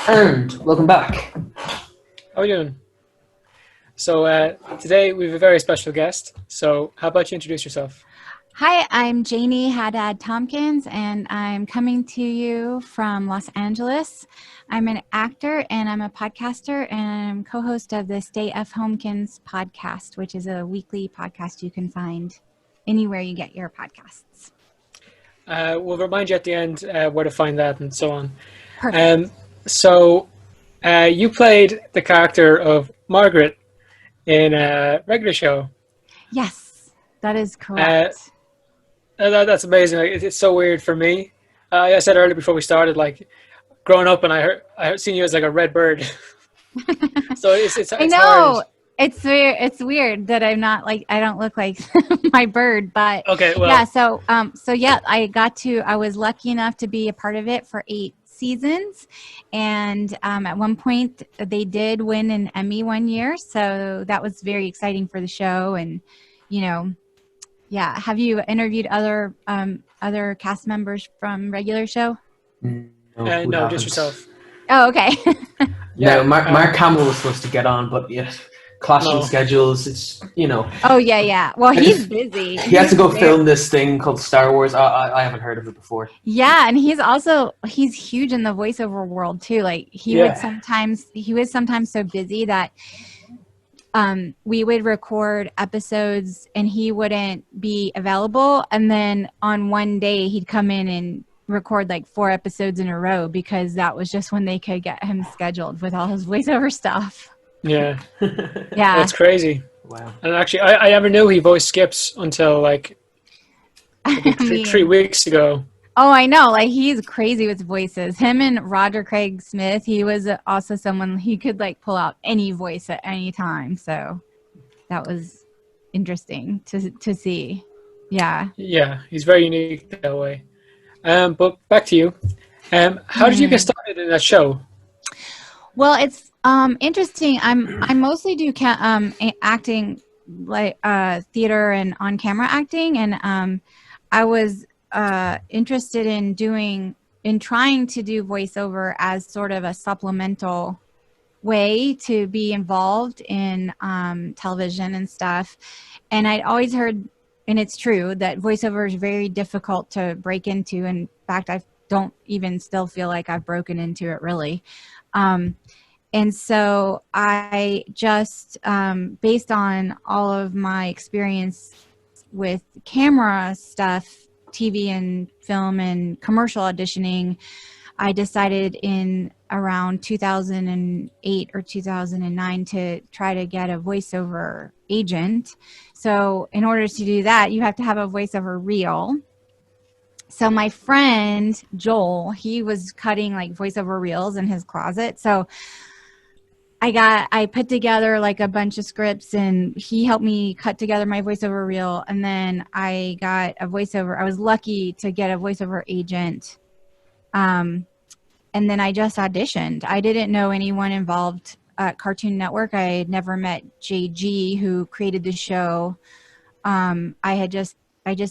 And welcome back. How are you doing? So today we have a very special guest. So how about you introduce yourself? Hi, I'm Janie Haddad Thompson, and I'm coming to you from Los Angeles. I'm an actor, and I'm a podcaster, and I'm co-host of the Stay F Homekins podcast, which is a weekly podcast you can find anywhere you get your podcasts. We'll remind you at the end where to find that and so on. Perfect. So you played the character of Margaret in a regular show. Yes, that is Uh, correct. that's amazing. Like, it's so weird for me. I said earlier before we started, like growing up, and I heard seen you as like a red bird. So I it's hard. know it's weird that I'm not like I don't look like my bird, but Okay, yeah. well, So yeah, I was lucky enough to be a part of it for 8 seasons, and at one point they did win an Emmy one year, so that was very exciting for the show. And you know, yeah. Have you interviewed other cast members from regular show? No, we no, just haven't. yourself. Oh, okay. No, Yeah. Mark Hamill was supposed to get on, but yes, clashing No. schedules. It's. Oh yeah, yeah. Well, I he's just busy. he had to He's go very film this thing called Star Wars. I haven't heard of it before. Yeah, and he's huge in the voiceover world too. Like Yeah. he was sometimes so busy that we would record episodes and he wouldn't be available, and then on one day he'd come in and record like 4 episodes in a row because that was just when they could get him scheduled with all his voiceover stuff. Yeah, Yeah. that's crazy. Wow. And actually, I never knew he voiced Skips until like I I think three mean, weeks ago. oh, I know. Like he's crazy with voices. Him and Roger Craig Smith, he was also someone he could like pull out any voice at any time. So that was interesting to see. Yeah. Yeah, he's very unique that way. But back to you. How did you get Hmm. started in that show? Well, it's interesting. I mostly do acting, like theater and on camera acting, and I was interested in trying to do voiceover as sort of a supplemental way to be involved in television and stuff. And I'd always heard, and it's true, that voiceover is very difficult to break into. In fact, I don't even still feel like I've broken into it really. Um, and so I just, based on all of my experience with camera stuff, TV and film and commercial auditioning, I decided in around 2008 or 2009 to try to get a voiceover agent. So in order to do that, you have to have a voiceover reel. So my friend Joel, he was cutting like voiceover reels in his closet. So I put together like a bunch of scripts, and he helped me cut together my voiceover reel. And then I got a voiceover. I was lucky to get a voiceover agent. Um, and then I just auditioned. I didn't know anyone involved at Cartoon Network. I had never met JG, who created the show. I just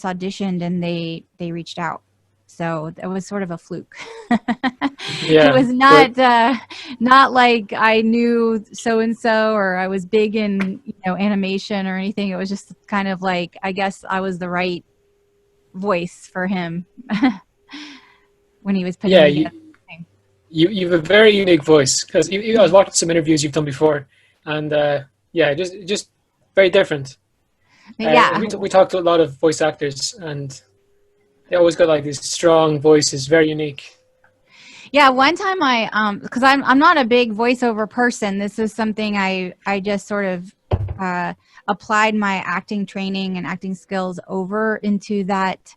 auditioned, and they reached out. So it was sort of a fluke. It Yeah, was but not like I knew so and so, or I was big in animation or anything. It was just kind of like, I guess I was the right voice for him when he was putting yeah, together. you have a very unique voice because I was watching some interviews you've done before, and yeah, just very different. Yeah. We talked to a lot of voice actors, and they always got like these strong voices, very unique. Yeah, one time because I'm not a big voiceover person. This is something I just sort of applied my acting training and acting skills over into that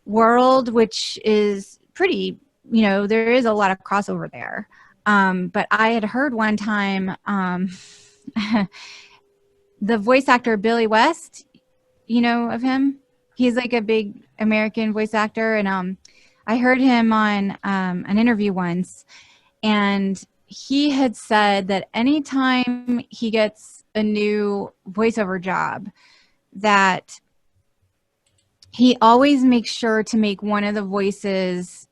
world, which is pretty, there is a lot of crossover there. But I had heard one time the voice actor Billy West, you know of him? He's like a big American voice actor, and I heard him on an interview once, and he had said that anytime he gets a new voiceover job, that he always makes sure to make one of the voices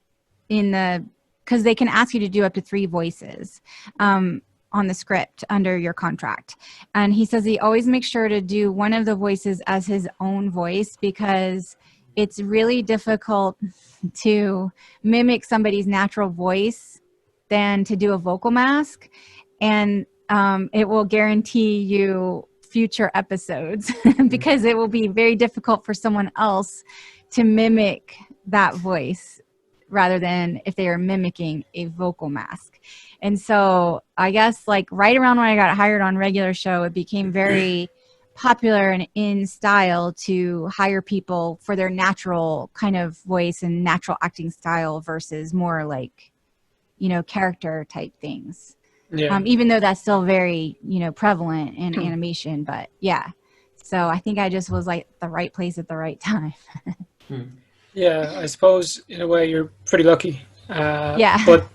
in the because they can ask you to do up to 3 voices on the script under your contract. And he says he always makes sure to do one of the voices as his own voice, because it's really difficult to mimic somebody's natural voice than to do a vocal mask. And it will guarantee you future episodes because it will be very difficult for someone else to mimic that voice rather than if they are mimicking a vocal mask. And so I guess like right around when I got hired on regular show, it became very popular and in style to hire people for their natural kind of voice and natural acting style versus more like, you know, character type things. Yeah. Even though that's still very, you know, prevalent in animation, but yeah. So I think I just was like the right place at the right time. Yeah, I suppose in a way you're pretty lucky. Yeah. But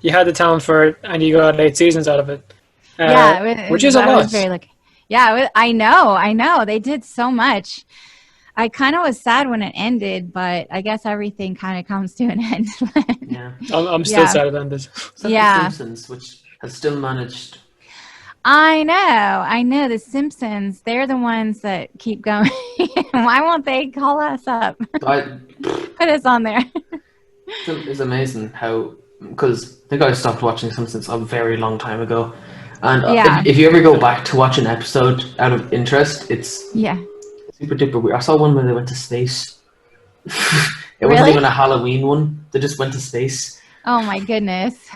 you had the talent for it and you got 8 seasons out of it. Which is a lot. I was very lucky. Yeah, I know. They did so much. I kind of was sad when it ended, but I guess everything kind of comes to an end. Yeah. I'm still sad it ended. Yeah. The Simpsons, which has still managed. I know. The Simpsons, they're the ones that keep going. Why won't they call us up? Put us on there. It's amazing how, because I think I stopped watching Simpsons a very long time ago. And if you ever go back to watch an episode out of interest, it's super duper weird. I saw one where they went to space. It wasn't even a Halloween one. They just went to space. Oh my goodness.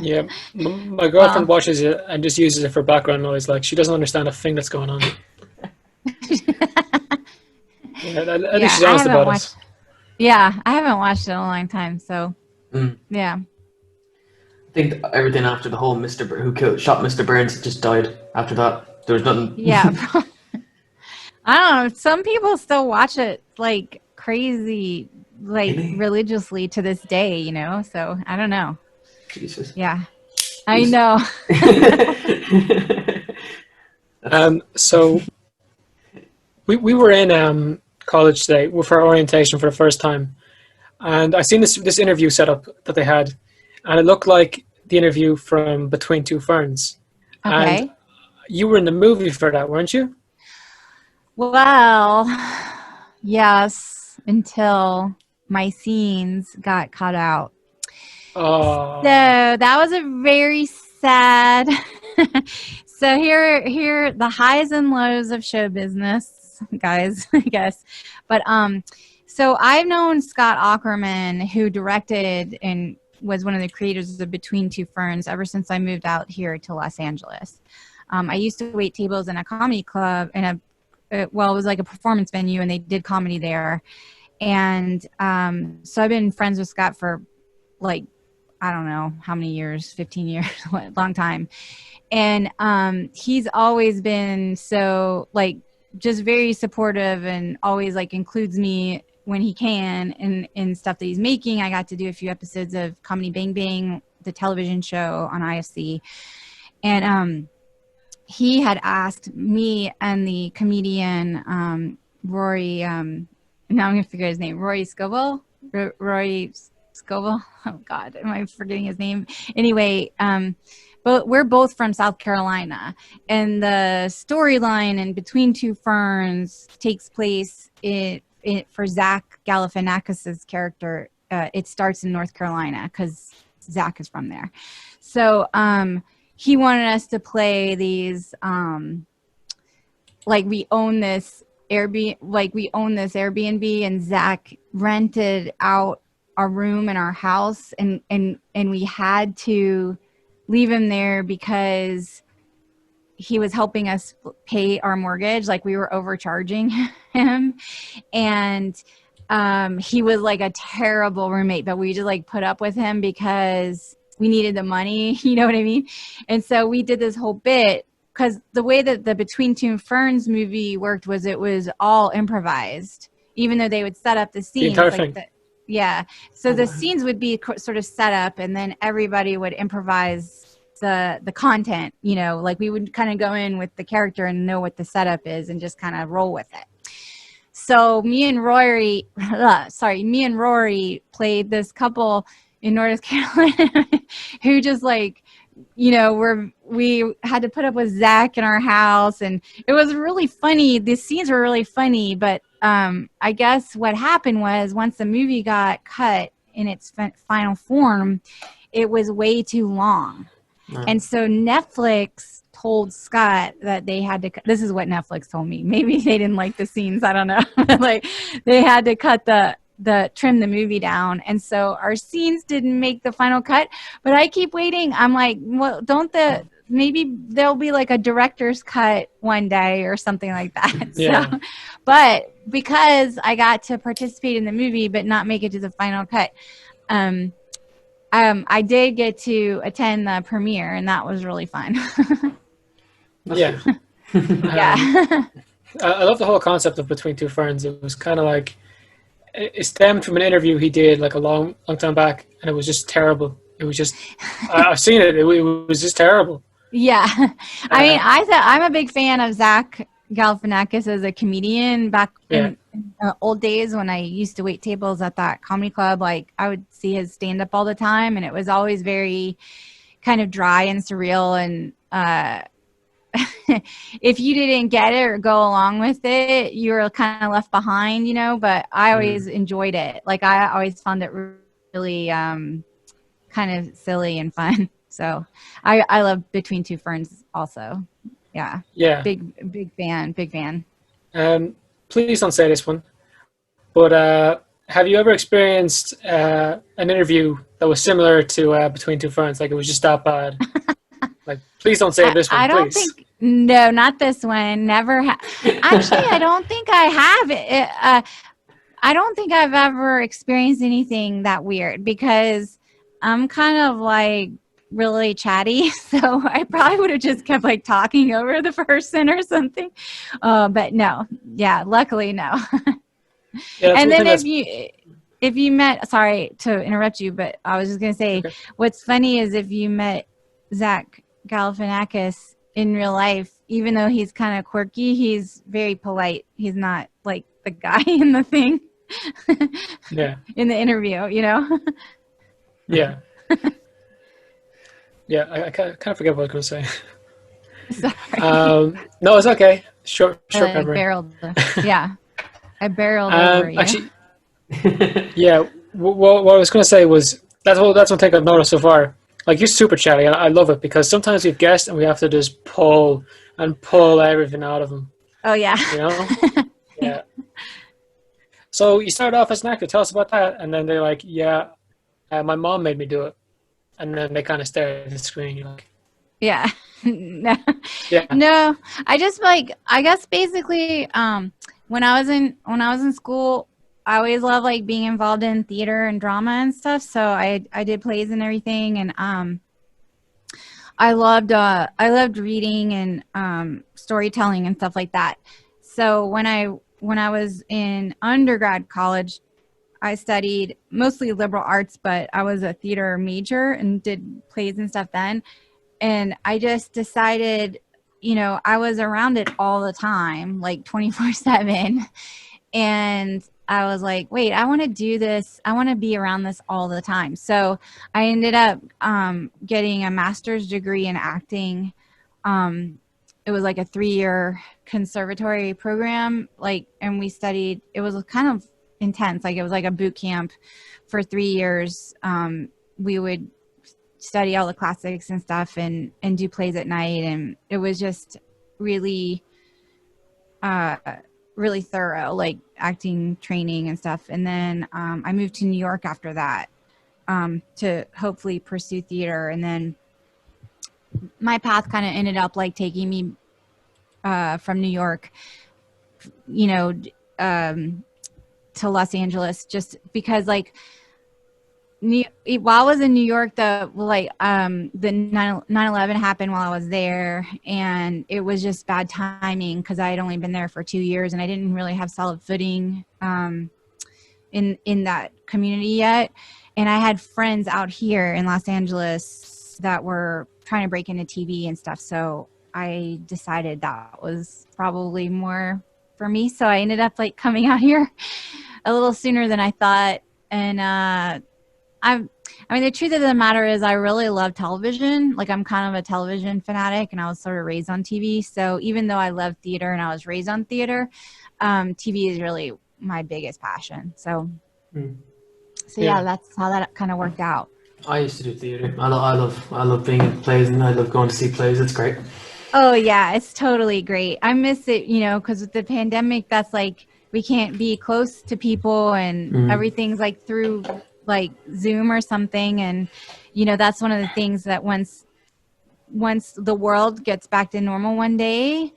Yeah, my girlfriend watches it and just uses it for background noise. Like, she doesn't understand a thing that's going on. At least she's honest about it. Yeah, I haven't watched it in a long time, so yeah. I think everything after the whole shot Mr. Burns just died after that. There was nothing. Yeah. I don't know. Some people still watch it like crazy, like religiously to this day, you know? So I don't know. Jesus. Yeah. I know. So we were in college today for our orientation for the first time. And I seen this interview setup that they had. And it looked like the interview from Between Two Ferns. Okay. And you were in the movie for that, weren't you? Well, yes, until my scenes got cut out. Oh. So that was a very sad. So here the highs and lows of show business, guys, I guess. But so I've known Scott Aukerman, who directed and was one of the creators of Between Two Ferns, ever since I moved out here to Los Angeles. I used to wait tables in a comedy club it was like a performance venue, and they did comedy there. And so I've been friends with Scott for like, I don't know how many years, 15 years, long time. And he's always been so like just very supportive and always like includes me when he can in stuff that he's making. I got to do a few episodes of Comedy Bang Bang, the television show on IFC. And he had asked me and the comedian Rory, now I'm going to figure his name, Rory Scovel? Rory Scovel? Oh, God, am I forgetting his name? Anyway, but we're both from South Carolina. And the storyline in Between Two Ferns takes place for Zach Galifianakis's character. It starts in North Carolina because Zach is from there. So he wanted us to play these like we own this Airbnb, and Zach rented out a room in our house, and we had to leave him there because he was helping us pay our mortgage. Like, we were overcharging him, and he was like a terrible roommate, but we just like put up with him because we needed the money, you know what I mean? And so we did this whole bit, because the way that the Between Two Ferns movie worked was it was all improvised, even though they would set up the scenes. The entire thing. Yeah. So the scenes would be sort of set up, and then everybody would improvise the content, you know, like we would kind of go in with the character and know what the setup is and just kind of roll with it. So me and Rory played this couple in North Carolina who just like, you know, we had to put up with Zach in our house, and it was really funny. The scenes were really funny, but I guess what happened was once the movie got cut in its final form, it was way too long. And so Netflix told Scott that they had to this is what Netflix told me. Maybe they didn't like the scenes, I don't know. Like they had to cut trim the movie down, and so our scenes didn't make the final cut. But I keep waiting. I'm like, well, maybe there'll be like a director's cut one day or something like that. Yeah. So, but because I got to participate in the movie but not make it to the final cut, I did get to attend the premiere, and that was really fun. Yeah. Yeah. I love the whole concept of Between Two Ferns. It was kind of like, it stemmed from an interview he did like a long time back, and it was just terrible. It was just, I've seen it. It was just terrible. Yeah. I mean, I'm a big fan of Zach Galifianakis as a comedian back in old days when I used to wait tables at that comedy club. Like I would see his stand up all the time, and it was always very kind of dry and surreal. And, if you didn't get it or go along with it, you were kind of left behind, you know, but I always enjoyed it. Like I always found it really kind of silly and fun. So I love Between Two Ferns also. Yeah. Yeah. Big fan. Please don't say this one, but have you ever experienced an interview that was similar to Between Two Ferns? Like it was just that bad? Like, please don't say this one, I don't think, no, not this one. Never actually, I don't think I have. I don't think I've ever experienced anything that weird because I'm kind of like really chatty. So I probably would have just kept like talking over the person or something. But no, yeah, luckily no. Yeah, and then if you met, sorry to interrupt you, but I was just going to say, what's funny is if you met Zach Galifianakis in real life, even though he's kind of quirky, he's very polite. He's not like the guy in the thing. Yeah. In the interview, you know? Yeah. Yeah, I kind of forget what I was going to say. Sorry. No, it's okay. Short memory. I barreled over you. Actually, yeah, what I was going to say was, that's one thing I've noticed so far. Like, you're super chatty, and I love it, because sometimes we have guests and we have to just pull everything out of them. Oh, yeah. You know? Yeah. So you started off as an actor. Tell us about that. And then they're like, yeah, my mom made me do it. And then they kind of stare at the screen. You're like, yeah. No. Yeah. No, I just I guess basically when I was in school, I always loved like being involved in theater and drama and stuff. So I did plays and everything, and I loved reading and storytelling and stuff like that. So when I was in undergrad college, I studied mostly liberal arts, but I was a theater major and did plays and stuff then. And I just decided, you know, I was around it all the time, like 24/7. And I was like, wait, I want to do this. I want to be around this all the time. So I ended up getting a master's degree in acting. It was like a 3-year conservatory program, and we studied, it was kind of intense. Like it was like a boot camp for 3 years. We would study all the classics and stuff and do plays at night. And it was just really, really thorough, like acting training and stuff. And then I moved to New York after that to hopefully pursue theater. And then my path kind of ended up like taking me from New York, you know, to Los Angeles, just because like while I was in New York, the 9/11 happened while I was there, and it was just bad timing because I had only been there for 2 years and I didn't really have solid footing in that community yet. And I had friends out here in Los Angeles that were trying to break into TV and stuff, so I decided that was probably more for me. So I ended up like coming out here a little sooner than I thought, and I mean, the truth of the matter is I really love television. Like, I'm kind of a television fanatic, and I was sort of raised on TV. So even though I love theater and I was raised on theater, TV is really my biggest passion. So, yeah, that's how that kind of worked out. I used to do theater. I love being in plays, and I love going to see plays. It's great. Oh yeah, it's totally great. I miss it, because with the pandemic, that's like we can't be close to people, and everything's like through like Zoom or something. And that's one of the things that once the world gets back to normal one day,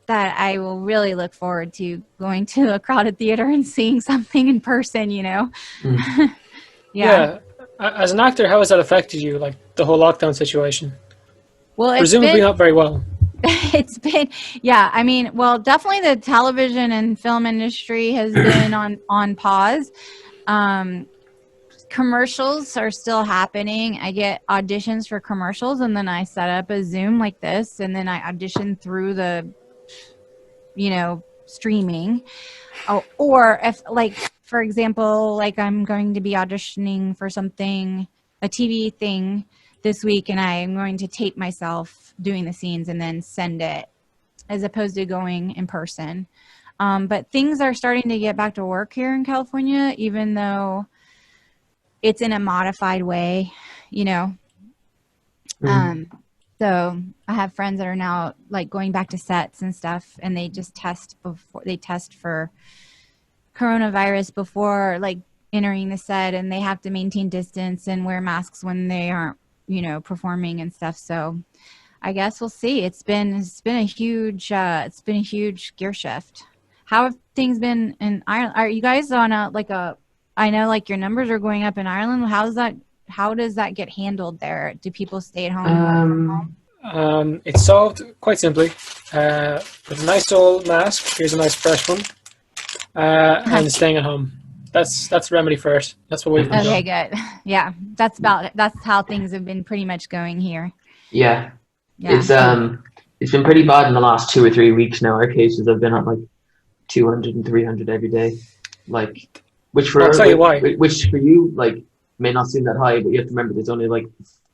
that I will really look forward to going to a crowded theater and seeing something in person. Yeah. As an actor, how has that affected you, like the whole lockdown situation? Well, presumably not very well. It's been, I mean, well, definitely the television and film industry has been on pause. Commercials are still happening. I get auditions for commercials, and then I set up a Zoom like this, and then I audition through the, streaming. Or if, like, for example, like I'm going to be auditioning for something, a TV thing this week, and I am going to tape myself doing the scenes and then send it, as opposed to going in person. But things are starting to get back to work here in California, even though it's in a modified way, So I have friends that are now like going back to sets and stuff, and they just test for coronavirus before like entering the set, and they have to maintain distance and wear masks when they aren't, performing and stuff. So I guess we'll see. It's been a huge gear shift. How have things been in Ireland? Are you guys on I know like your numbers are going up in Ireland. How does that get handled there? Do people stay at home and work from home? It's solved quite simply. With a nice old mask. Here's a nice fresh one. And staying at home. That's remedy for it. That's what we've done. Okay, good. Yeah, that's how things have been pretty much going here. Yeah. It's been pretty bad in the last 2 or 3 weeks now. Our cases have been at like 200 and 300 every day. Like, which for you like may not seem that high, but you have to remember there's only like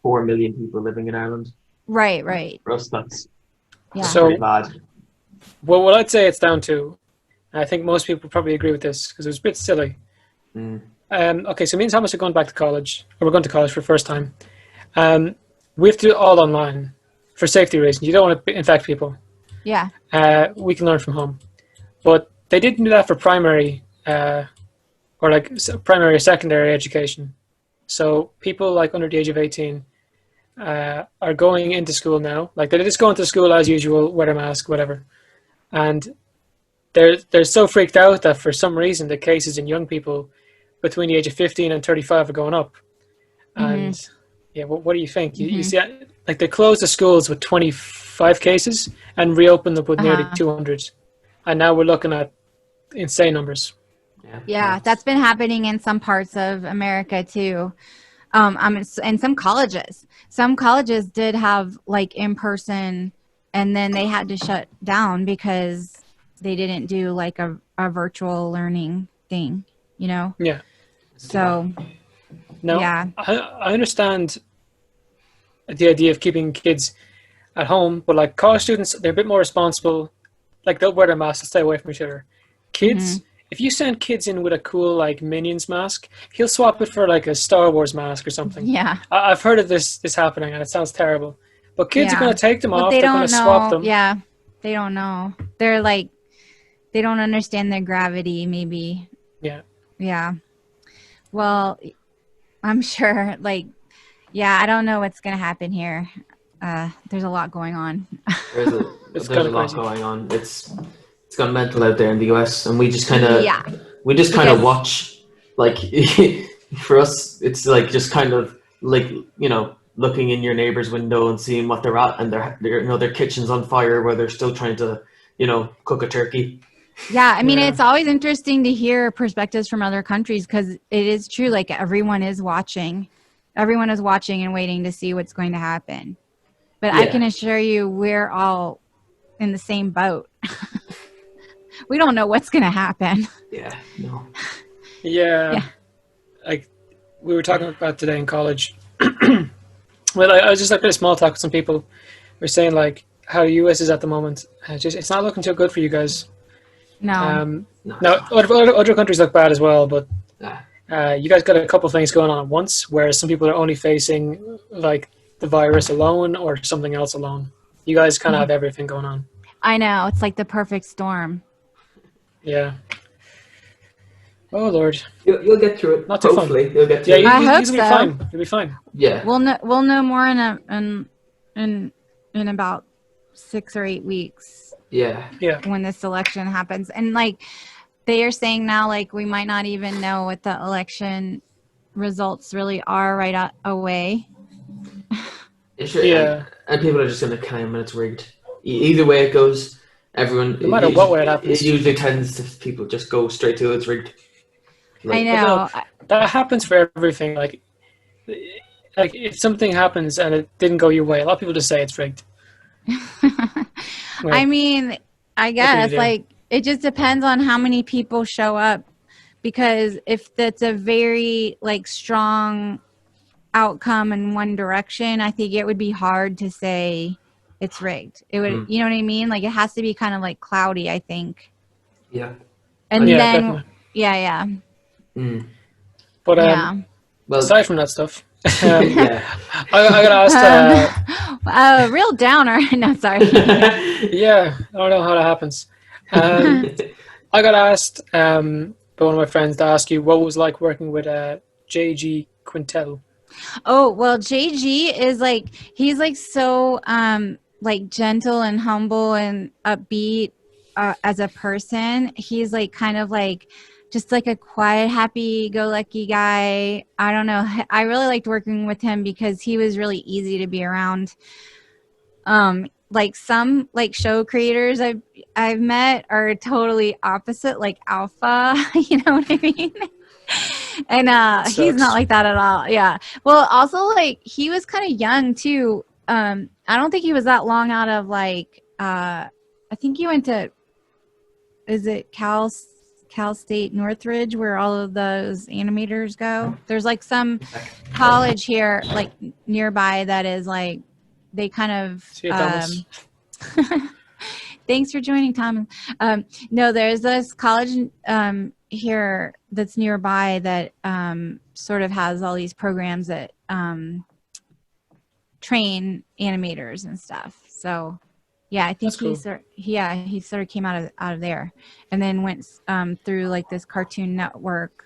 4 million people living in Ireland. Right. For us, that's pretty bad. Well, what I'd say it's down to, and I think most people probably agree with this because it was a bit silly. Okay, so me and Thomas are going back to college, or we're going to college for the first time. We have to do it all online for safety reasons. You don't want to infect people. Yeah. We can learn from home. But they didn't do that for primary or primary or secondary education. So people like under the age of 18 are going into school now. Like they're just going to school as usual, wear a mask, whatever. And they're so freaked out that for some reason the cases in young people between the age of 15 and 35 are going up. And what do you think? You see, like they closed the schools with 25 cases and reopened them with nearly 200. And now we're looking at insane numbers. Yeah, that's been happening in some parts of America too. And some colleges. Some colleges did have like in person, and then they had to shut down because they didn't do like a virtual learning thing, Yeah. So, no, yeah. I understand the idea of keeping kids at home, but like college students, they're a bit more responsible. Like they'll wear their masks and stay away from each other. Kids, if you send kids in with a cool like Minions mask, he'll swap it for like a Star Wars mask or something. Yeah. I've heard of this happening, and it sounds terrible. But kids are going to take them off. They're going to swap them. Yeah, they don't know. They're like, they don't understand the gravity, maybe. Yeah. Yeah. Well, I'm sure, like, I don't know what's going to happen here. There's a lot going on. There's a lot going on. It's gone mental out there in the US, and we just kind of watch. Like for us, it's like just kind of like looking in your neighbor's window and seeing what they're at, and their kitchen's on fire where they're still trying to cook a turkey. Yeah, I mean, it's always interesting to hear perspectives from other countries because it is true. Like everyone is watching and waiting to see what's going to happen. But I can assure you, we're all in the same boat. We don't know what's going to happen. Yeah, no. Yeah. Like we were talking about today in college. Well, I was just like a small talk with some people. We're saying like how the US is at the moment. It's not looking too good for you guys. No. Now other countries look bad as well, but you guys got a couple of things going on at once. Whereas some people are only facing like the virus alone or something else alone. You guys kind of have everything going on. I know, it's like the perfect storm. Yeah. Oh Lord, you'll get through it. Not too Hopefully, fun. You'll get through it. I hope you'll so. be fine. You'll be fine. Yeah. We'll know more in about 6 or 8 weeks. Yeah. When this election happens, and like they are saying now, like we might not even know what the election results really are right away. Sure, and people are just going to claim when it's rigged. Either way it goes, everyone. No matter what way it happens, it usually tends to people just go straight to it's rigged. I know that happens for everything. Like if something happens and it didn't go your way, a lot of people just say it's rigged. Well, I mean, I guess like it just depends on how many people show up, because if that's a very like strong outcome in one direction, I think it would be hard to say it's rigged. It would, you know what I mean? Like it has to be kind of like cloudy, I think. Yeah. And then, definitely. Yeah. But well, aside from that stuff, I got asked. Real downer. No, sorry. Yeah, I don't know how that happens. I got asked by one of my friends to ask you what it was like working with J.G. Quintel. Oh, well, JG is like, he's like so like gentle and humble and upbeat as a person. He's like kind of like just like a quiet, happy-go-lucky guy. I don't know. I really liked working with him because he was really easy to be around. Like some like show creators I've met are totally opposite, like alpha. You know what I mean? And he's not like that at all. Yeah. Well, also like he was kind of young too. I don't think he was that long out of like I think he went to, is it Cal State Northridge where all of those animators go? There's like some college here like nearby that is like they kind of thanks for joining, Tom. No, there's this college here that's nearby that sort of has all these programs that train animators and stuff. So yeah, I think he sort of came out of there, and then went through like this Cartoon Network.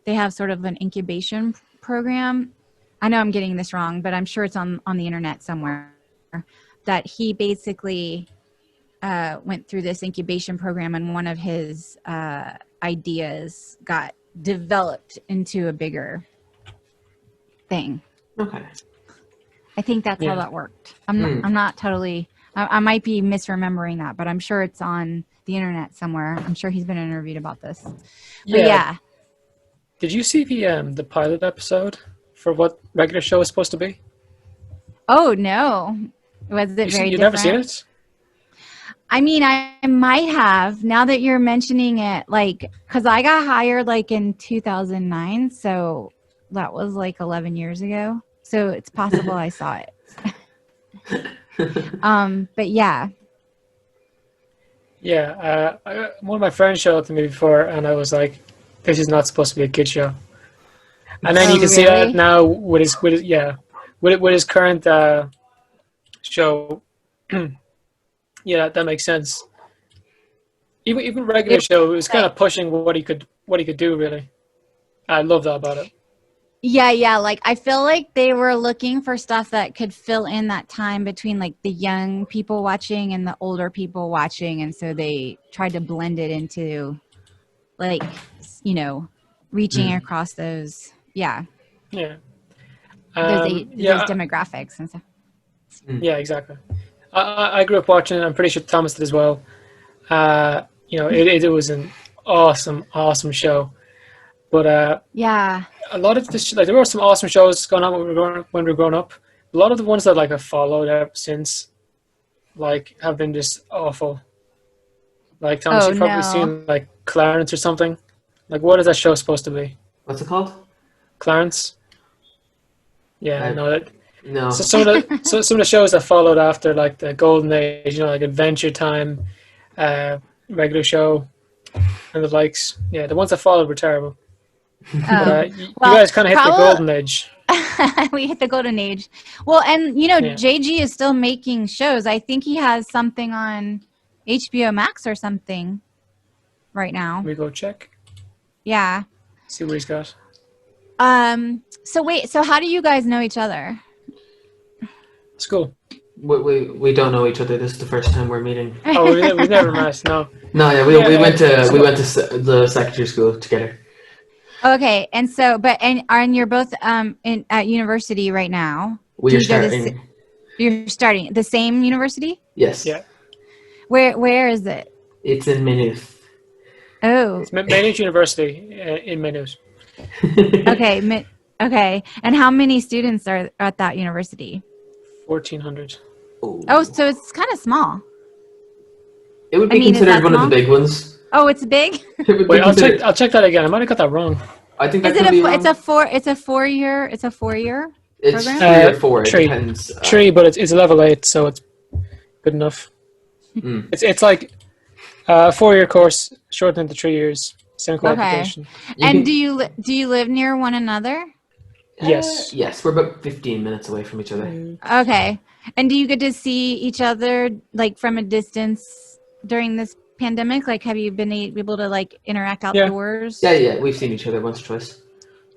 They have sort of an incubation program. I know I'm getting this wrong, but I'm sure it's on the internet somewhere. That he basically went through this incubation program, and one of his ideas got developed into a bigger thing. Okay. I think that's how that worked. I'm not totally. I might be misremembering that, but I'm sure it's on the internet somewhere. I'm sure he's been interviewed about this. But yeah. Did you see the pilot episode for what regular show is supposed to be? Oh no, was it very different? You've never seen it? I mean, I might have, now that you're mentioning it, like, because I got hired like in 2009, so that was like 11 years ago. So it's possible I saw it. But yeah. Yeah, one of my friends showed it to me before, and I was like, "This is not supposed to be a kid show." And then you can see that now with his current show. Yeah, that makes sense. Even regular show, it was kind of pushing what he could do. Really, I love that about it. Yeah. Like I feel like they were looking for stuff that could fill in that time between like the young people watching and the older people watching, and so they tried to blend it into, like, reaching across those. Yeah. Yeah. Those demographics and stuff. Yeah, exactly. I grew up watching it. I'm pretty sure Thomas did as well. It was an awesome show. But yeah, a lot of this, like, there were some awesome shows going on when we were growing up. A lot of the ones that like I've followed ever since, like, have been just awful. Like, Thomas, you've probably seen like Clarence or something. Like, what is that show supposed to be? What's it called? Clarence. Yeah, no. So some of the shows that followed after, like the Golden Age, like Adventure Time, regular show, and the likes. Yeah, the ones that followed were terrible. But you guys kind of hit the Golden Age. We hit the Golden Age. Well, and JG is still making shows. I think he has something on HBO Max or something right now. Can we go check? Yeah. See what he's got. So how do you guys know each other? School. We don't know each other. This is the first time we're meeting. Oh, we never met. No. No, yeah, we went to the secondary school together. Okay, and so and you're both at university right now. We're starting. You're starting the same university? Yes. Yeah. Where is it? It's in Maynooth. Oh. It's Maynooth University in Maynooth. Okay. Okay. And how many students are at that university? 1,400. Oh, so it's kind of small. It would be considered one of the big ones. Oh, it's big. Wait, I'll check that again. I might have got that wrong. I think that could be wrong. It's a 4 year. It's a 4 year. It's program? 3 or 4. Three. It depends. 3, but it's level 8, so it's good enough. Mm. It's like a 4-year course, shortened into 3 years. Same qualification. Okay. And do you live near one another? Yes. Yes, we're about 15 minutes away from each other. Okay. And do you get to see each other like from a distance during this pandemic? Like, have you been able to like interact outdoors? Yeah. We've seen each other once or twice.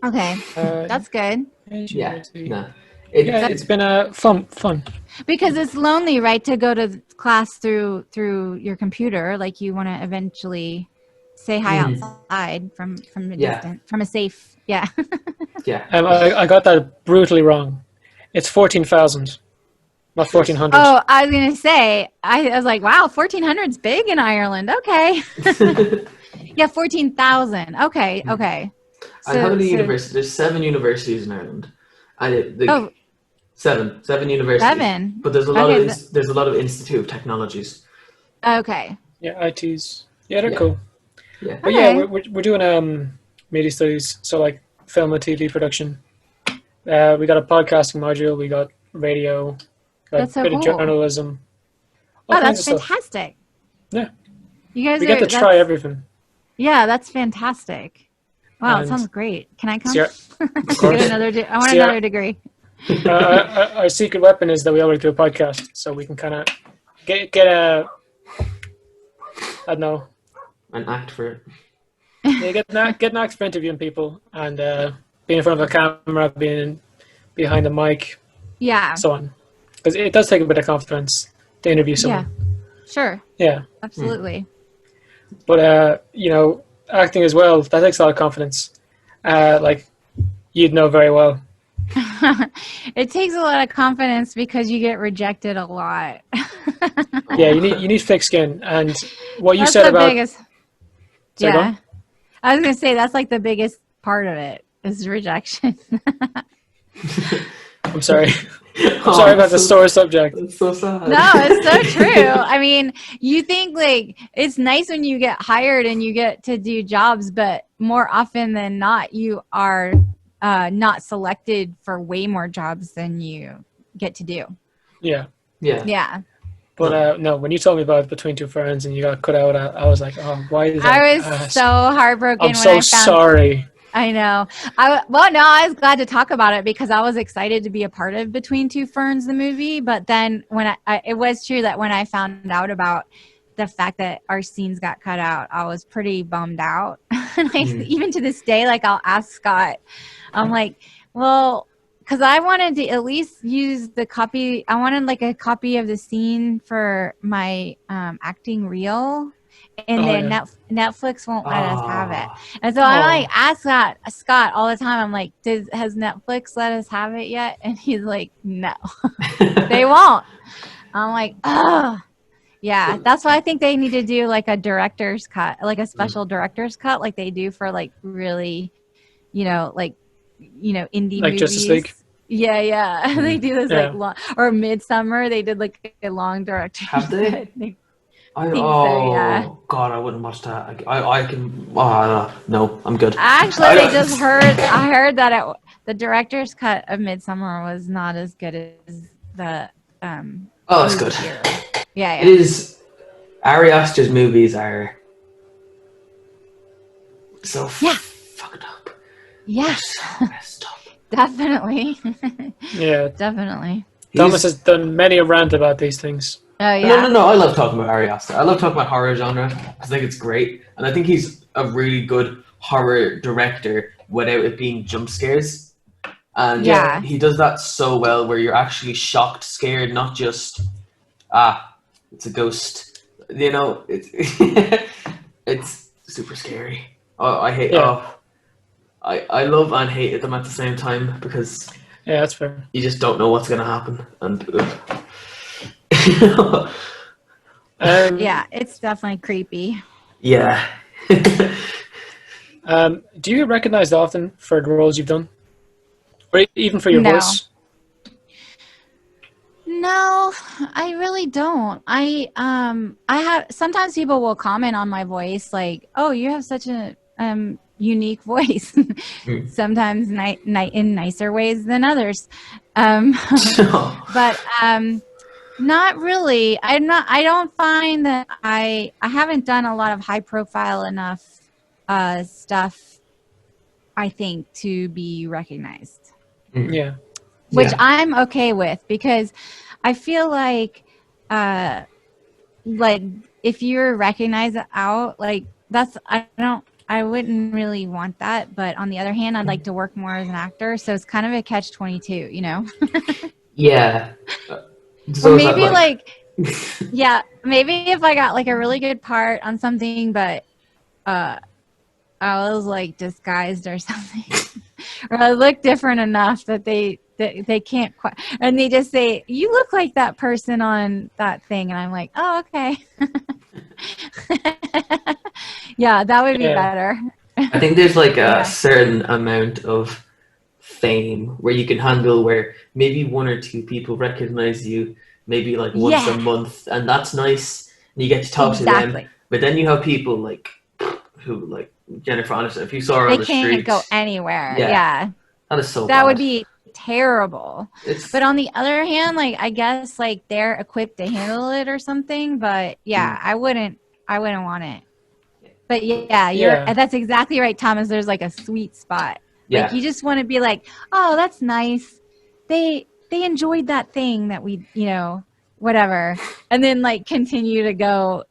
Okay, that's good. Yeah. No. It's been fun. Because it's lonely, right, to go to class through your computer. Like, you want to eventually say hi outside from a distance, from a safe. Yeah. Yeah. I got that brutally wrong. It's 14,000, not 1,400. Oh, I was gonna say. I was like, wow, 1,400's big in Ireland. Okay. Yeah, 14,000. Okay. So, how many universities? There's 7 universities in Ireland. And 7 universities. 7. But there's a lot of Institute of Technologies. Okay. Yeah, ITs. Yeah, they're cool. Yeah. But we're doing media studies, so like film and TV production. We got a podcasting module. We got radio. Got a bit of journalism. Oh, that's fantastic. Yeah. You guys we get to try everything. Yeah, that's fantastic. Wow, it sounds great. Can I come? Sure. I want another degree. Our secret weapon is that we already do a podcast, so we can kind of get a, I don't know, an act for it. Yeah, get an act for interviewing people and being in front of a camera, being behind the mic, so on. Because it does take a bit of confidence to interview someone. Yeah, sure. Yeah, absolutely. But acting as well, that takes a lot of confidence. Like you'd know very well. It takes a lot of confidence because you get rejected a lot. Yeah, you need thick skin, and what you said about biggest. Yeah, I was gonna say that's like the biggest part of it is rejection. I'm sorry. I'm sorry about the sore subject. It's so sad. No, it's so true. I mean, you think like it's nice when you get hired and you get to do jobs, but more often than not, you are not selected for way more jobs than you get to do. Yeah. But no, when you told me about Between Two Ferns and you got cut out, I was like, oh, why did I was so heartbroken. I'm so sorry. I know. I was glad to talk about it because I was excited to be a part of Between Two Ferns, the movie. But then when it was true that when I found out about the fact that our scenes got cut out, I was pretty bummed out. And even to this day, like I'll ask Scott, I'm like, well, because I wanted to at least use the copy. I wanted like a copy of the scene for my acting reel. And then Netflix won't let us have it. And so I like ask Scott all the time. I'm like, has Netflix let us have it yet? And he's like, no, they won't. I'm like, oh, yeah. That's why I think they need to do like a director's cut, like a special director's cut, like they do for like really, indie like movies. Justice League. Yeah. They do this like long, or Midsummer. They did like a long director's Have they? God, I wouldn't watch that. I can. No, I'm good. Actually, I heard that the director's cut of Midsommar was not as good as the Oh, it's good. Yeah. It is. Ari Aster's movies are so fucked up. Yeah. So messed up. Definitely. Yeah. Definitely. Thomas has done many a rant about these things. Oh, yeah. No. I love talking about Ari Aster. I love talking about horror genre. I think it's great. And I think he's a really good horror director without it being jump scares. And he does that so well where you're actually shocked, scared, not just, it's a ghost. You know, it's super scary. Oh, I hate, I love and hate them at the same time because that's fair. You just don't know what's going to happen. And it's definitely creepy. Yeah. Do you get recognized often for the roles you've done? Or even for your voice? No, I really don't. I have sometimes people will comment on my voice like, "Oh, you have such a unique voice." Sometimes in nicer ways than others. But not really. I don't find that I haven't done a lot of high profile enough stuff, I think, to be recognized. Yeah. Which I'm okay with because I feel like if you're recognized out, like I wouldn't really want that. But on the other hand, I'd like to work more as an actor. So it's kind of a catch-22, you know? Yeah. So maybe maybe if I got like a really good part on something, but I was like disguised or something, or I look different enough that they can't quite, and they just say, "You look like that person on that thing," and I'm like, "Oh, okay." Yeah, that would be better. I think there's like a certain amount of fame where you can handle where maybe one or two people recognize you maybe like once a month, and that's nice, and you get to talk to them. But then you have people like who, like Jennifer Aniston, if you saw her on the street, they can't go anywhere. Yeah. That is so that bad. Would be terrible. But on the other hand, like I guess like they're equipped to handle it or something. But I wouldn't want it. But that's exactly right, Thomas. There's like a sweet spot. Like you just want to be like, oh, that's nice. They enjoyed that thing that we, whatever. And then like continue to go,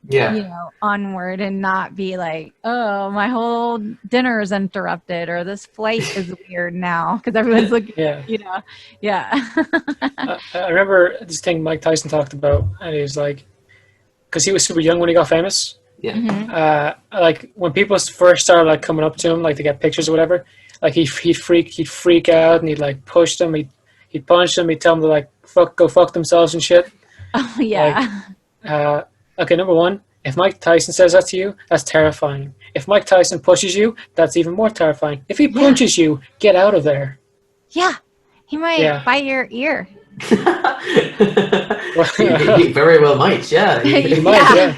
onward and not be like, oh, my whole dinner is interrupted or this flight is weird now because everyone's looking, I remember this thing Mike Tyson talked about, and he was like, because he was super young when he got famous. Yeah. Mm-hmm. Like when people first started like coming up to him, like to get pictures or whatever, like he'd freak out and he'd like push them, he'd punch them, he'd tell them to like go fuck themselves and shit. Oh yeah. Like, okay, number one, if Mike Tyson says that to you, that's terrifying. If Mike Tyson pushes you, that's even more terrifying. If he punches you, get out of there. Yeah, he might bite your ear. He very well might. Yeah, he might.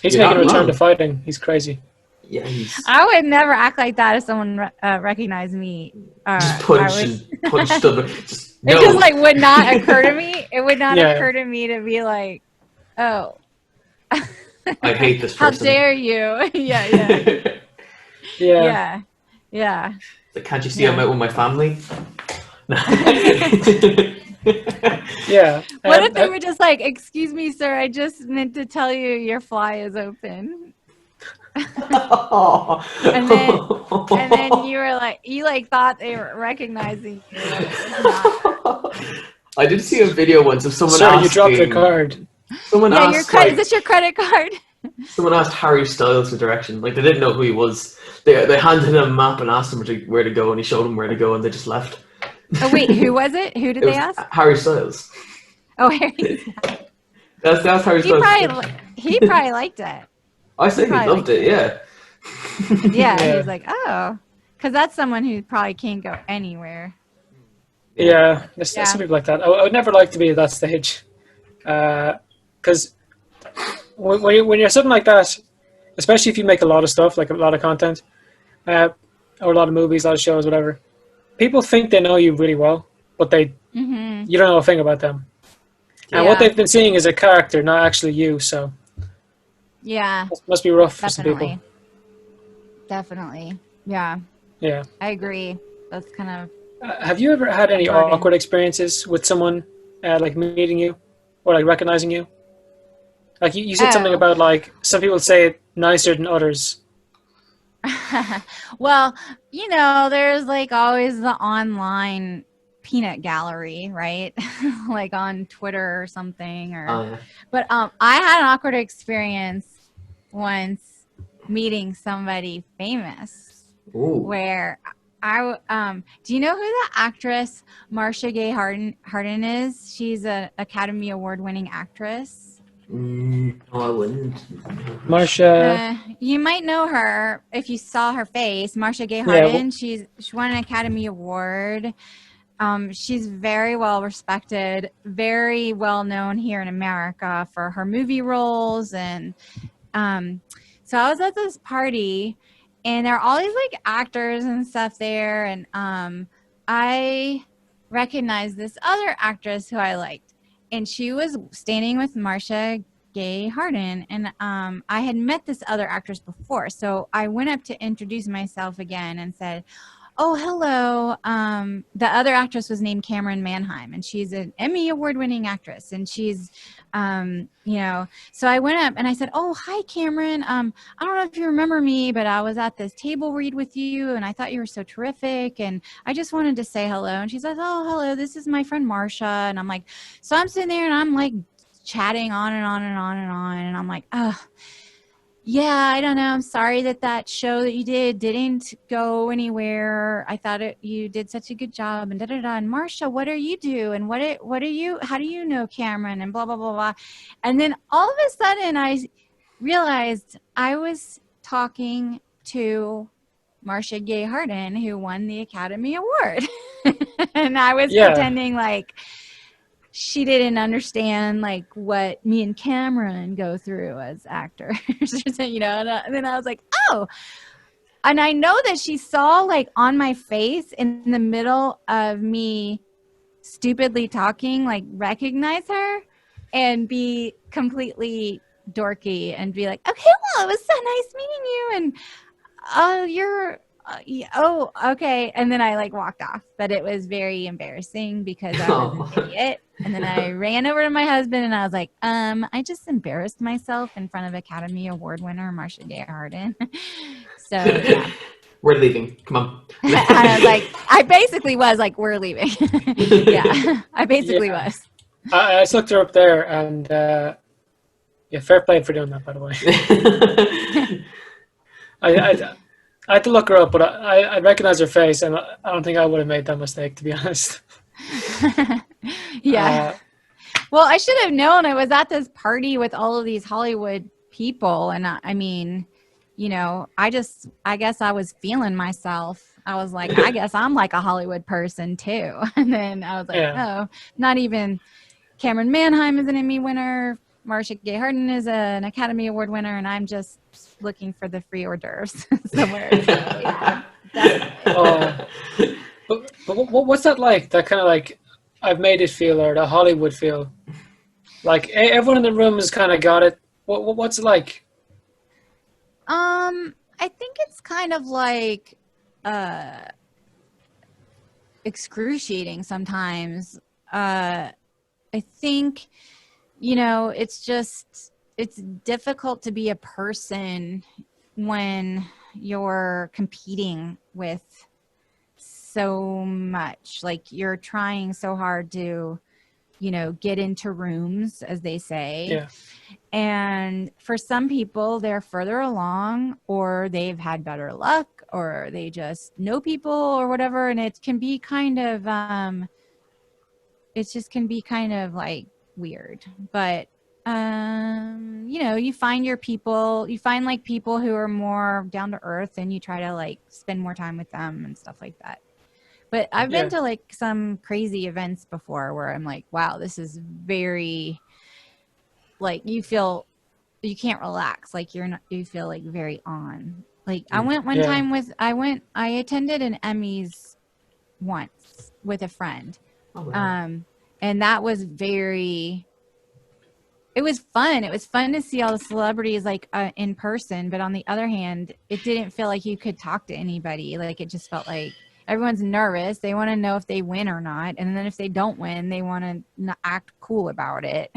He's making a return to fighting. He's crazy. Yeah, I would never act like that if someone recognized me. Just punch them. It just like would not occur to me. It would not occur to me to be like, oh, I hate this how person. dare you? Yeah. Like, can't you see I'm out with my family? Yeah. What if they were just like, excuse me, sir, I just meant to tell you your fly is open. and then you were like, you like thought they were recognizing you. I did see a video once of someone asking, you dropped your card. Someone asked, is this your credit card? Someone asked Harry Styles for direction. Like, they didn't know who he was. They handed him a map and asked him where to go, and he showed them where to go, and they just left. Oh wait, who was it? Who did they ask? Harry Styles. Oh, Harry Styles. That's Harry Styles. He probably liked it. I say he loved it. Yeah. Yeah, he was like, oh, because that's someone who probably can't go anywhere. Yeah, there's some people like that. I would never like to be at that stage, because when you're something like that, especially if you make a lot of stuff, like a lot of content, or a lot of movies, a lot of shows, whatever, people think they know you really well, but you don't know a thing about them. And what they've been seeing is a character, not actually you. So yeah, it must be rough for some people. Definitely. Yeah. Yeah. I agree. That's kind of. Have you ever had any awkward experiences with someone like meeting you or like recognizing you? Like you said something about like some people say it nicer than others. Well, you know, there's like always the online peanut gallery, right? Like on Twitter or something. But I had an awkward experience once meeting somebody famous. Ooh. Where do you know who the actress Marcia Gay Harden is? She's an Academy Award winning actress. No, I wouldn't. Marcia. You might know her if you saw her face. Marcia Gay Harden. Yeah, she won an Academy Award. She's very well respected, very well known here in America for her movie roles. And so I was at this party, and there are all these like actors and stuff there. And I recognized this other actress who I liked. And she was standing with Marcia Gay Harden. And I had met this other actress before. So I went up to introduce myself again and said, "Oh, hello." The other actress was named Cameron Manheim, and she's an Emmy award-winning actress. And she's, so I went up and I said, "Oh, hi, Cameron. I don't know if you remember me, but I was at this table read with you, and I thought you were so terrific. And I just wanted to say hello." And she says, "Oh, hello. This is my friend Marcia." And I'm like, so I'm sitting there and I'm like chatting on and on and on and on. And I'm like, oh, yeah, I don't know. I'm sorry that show that you didn't go anywhere. I thought you did such a good job, and da-da-da. And Marcia, what are you do? And what are you, how do you know Cameron? And blah, blah, blah, blah. And then all of a sudden I realized I was talking to Marcia Gay Harden, who won the Academy Award. And I was pretending like she didn't understand like what me and Cameron go through as actors, and then I was like, oh, and I know that she saw like on my face in the middle of me stupidly talking, like recognize her and be completely dorky and be like, okay, well, it was so nice meeting you. And you're okay. And then I like walked off, but it was very embarrassing because I was an idiot. And then I ran over to my husband and I was like, I just embarrassed myself in front of Academy Award winner Marcia Gay Harden. So yeah. We're leaving. Come on. I was like, I basically was like, we're leaving. Yeah, I basically was. I just looked her up there, and fair play for doing that, by the way. I had to look her up, but I recognize her face, and I don't think I would have made that mistake, to be honest. Yeah. Well, I should have known. I was at this party with all of these Hollywood people, and I mean, I guess I was feeling myself. I was like, I guess I'm like a Hollywood person too. And then I was like, oh, not even Cameron Manheim is an Emmy winner. Marcia Gay Harden is an Academy Award winner, and I'm just looking for the free hors d'oeuvres somewhere. But what's that like? That kind of like I've made it feel, or the Hollywood feel? Like everyone in the room has kind of got it. What's it like? I think it's kind of like excruciating sometimes. I think, it's difficult to be a person when you're competing with so much. Like you're trying so hard to, get into rooms, as they say. Yeah. And for some people, they're further along, or they've had better luck, or they just know people or whatever. And it can be kind of, like weird. But, you find your people, you find like people who are more down to earth, and you try to like spend more time with them and stuff like that. But I've been to like some crazy events before where I'm like, wow, this is very, like, you can't relax. Like you feel like very on. Like I went one time I attended an Emmys once with a friend. Oh, wow. And that was it was fun. It was fun to see all the celebrities like in person. But on the other hand, it didn't feel like you could talk to anybody. Like it just felt like everyone's nervous. They want to know if they win or not. And then if they don't win, they want to act cool about it,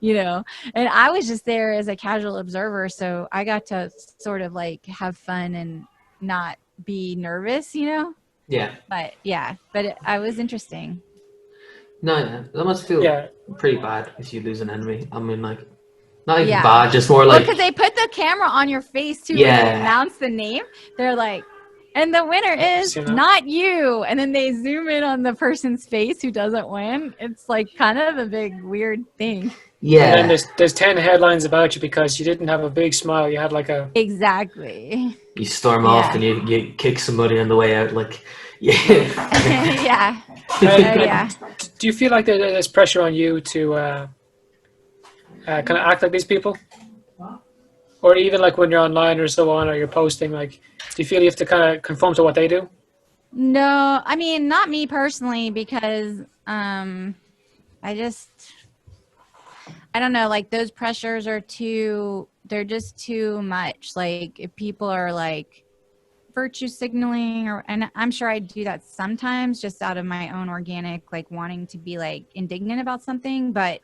you know? And I was just there as a casual observer. So I got to sort of like have fun and not be nervous, you know? Yeah. But yeah, I was interesting. No, yeah. That must feel pretty bad if you lose an enemy. I mean, like, not even bad, just more like... because they put the camera on your face, too, when they announce the name. They're like, and the winner is not you. And then they zoom in on the person's face who doesn't win. It's like kind of a big, weird thing. Yeah. And then there's 10 headlines about you because you didn't have a big smile. You had like a... Exactly. You storm off and you kick somebody on the way out, like... Yeah. Yeah. Do you feel like there's pressure on you to kind of act like these people? Or even like when you're online or so on, or you're posting, like, do you feel you have to kind of conform to what they do? No, I mean, not me personally, because I don't know, like those pressures are they're just too much. Like if people are like virtue signaling, and I'm sure I do that sometimes just out of my own organic, like wanting to be like indignant about something, but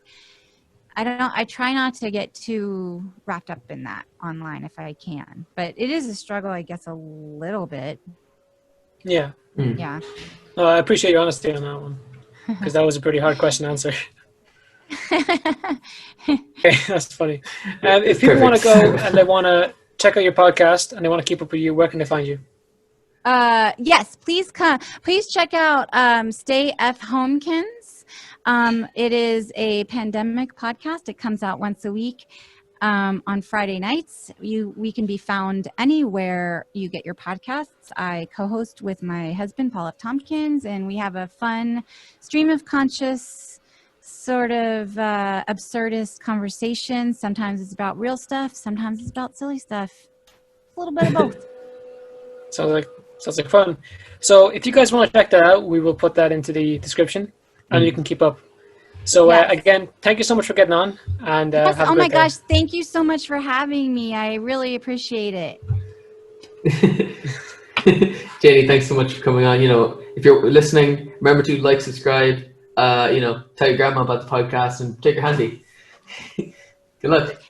I try not to get too wrapped up in that online if I can, but it is a struggle, I guess, a little bit. Yeah. Yeah. Well, I appreciate your honesty on that one, because that was a pretty hard question to answer. Okay, that's funny. If people want to go and they want to check out your podcast and they want to keep up with you, where can they find you? Yes, please check out Stay F Homekins. It is a pandemic podcast. It comes out once a week on Friday nights. We can be found anywhere you get your podcasts. I co-host with my husband, Paul F. Tompkins, and we have a fun stream of conscious sort of absurdist conversation. Sometimes it's about real stuff. Sometimes it's about silly stuff. A little bit of both. Sounds like fun. So if you guys want to check that out, we will put that into the description, and you can keep up. So again, thank you so much for getting on, and have a great day. Oh my gosh, thank you so much for having me. I really appreciate it. Janie, thanks so much for coming on. You know, if you're listening, remember to like, subscribe, tell your grandma about the podcast, and take her handy. Good luck.